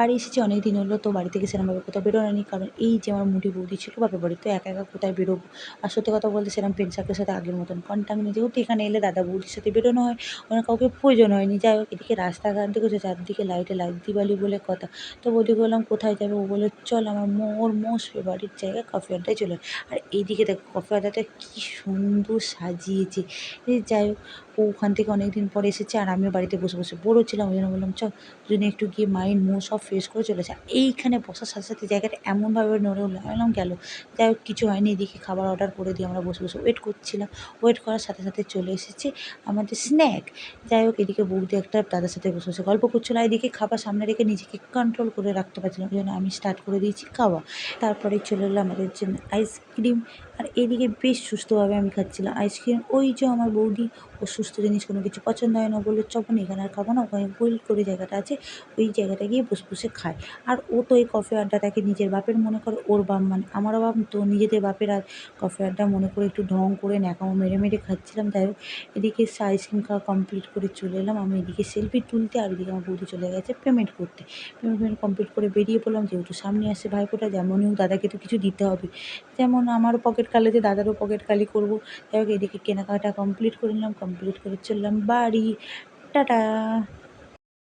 বাড়ি এসেছি অনেক দিন হলো, তো বাড়ি থেকে সেরমভাবে কোথাও বেরোনো হয়নি। কারণ এই যে আমার মুডি বৌদি ছিল বাপের বাড়ি, তো একা, একা কোথায় বেরোবো? আর সত্যি কথা বলতে সেরকম ফ্রেন্ড সার্কেলের সাথে আগের মতন কনট্যাক্ট নেই। যেহেতু এখানে এলে দাদা বৌদির সাথে বেরোনো হয়, অন্য কাউকে প্রয়োজন হয়নি। যাই হোক, এদিকে রাস্তাঘাট দেখেছো চারদিকে লাইটে লাইট, দিওয়ালি বলে কথা। তো বৌদিকে বললাম, "কোথায় যাবে?" ও বলল, "চল আমার ওর মোস্ট ফেভারিট জায়গা কফি আড্ডায় চলে আয়।" আর এইদিকে দেখো কফি আড্ডাটা কি সুন্দর সাজিয়েছে। যাই হোক, ও ওখান থেকে অনেকদিন পরে এসেছে আর আমিও বাড়িতে বসে, বসে বোর হচ্ছিলাম। ওই জন্য বললাম, "চল দুজনে একটু গিয়ে মাইন্ড মুড সব ফ্রেশ করে চলে আসি।" এইখানে বসার সাথে, সাথে জায়গাটা এমনভাবে নড়ে উঠল, আমি বললাম গেল। যাই হোক, কিছু হয়নি। এদিকে খাবার অর্ডার করে দিয়ে আমরা বসে, বসে ওয়েট করছিলাম। ওয়েট করার সাথে, সাথে চলে এসেছে আমাদের স্ন্যাক। যাই হোক, এদিকে বৌদি একটা দাদার সাথে বসে, বসে গল্প করছিল। আর এদিকে খাবার সামনে রেখে নিজেকে কন্ট্রোল করে রাখতে পারছিলাম না। ওই জন্য আমি স্টার্ট করে দিয়েছি খাওয়া। তারপরে চলে এলো আমাদের জন্য আইসক্রিম। আর এদিকে বেশ সুস্থভাবে আমি খাচ্ছিলাম আইসক্রিম। ওই যে আমার বৌদি, ওর সুস্থ জিনিস কোনো কিছু পছন্দ হয় না। ও বলল, "চল না, এখানে আর খাবো না, ওখানে গোল করে জায়গাটা আছে, ওই জায়গাটায় গিয়ে বসে, বসে খাই।" আর ও তো এই কফি আড্ডাটাকে নিজের বাপের মনে করে, ওর বাপ মানে আমারও বাপ, তো নিজেদের বাপের আর কফি আড্ডা মনে করে একটু ঢং করে ন্যাকামো মেরে, মেরে খাচ্ছিলাম। যাই হোক, এদিকে এসে আইসক্রিম খাওয়া কমপ্লিট করে চলে এলাম। আমি এদিকে সেলফি তুলতে, আর এদিকে আমার বৌদি চলে গেছে পেমেন্ট করতে। পেমেন্ট কমপ্লিট করে বেরিয়ে পড়লাম, যেহেতু সামনে আসছে ভাইফোঁটা, যেমনই হোক দাদাকে তো কিছু দিতে হবে। যেমন আমারও পকেট খালিতে দাদারও পকেট খালি করব। যাই হোক, এদিকে কেনাকাটা কমপ্লিট করে নিলাম, কমপ্লিট করে চললাম বাড়ি। টাটা।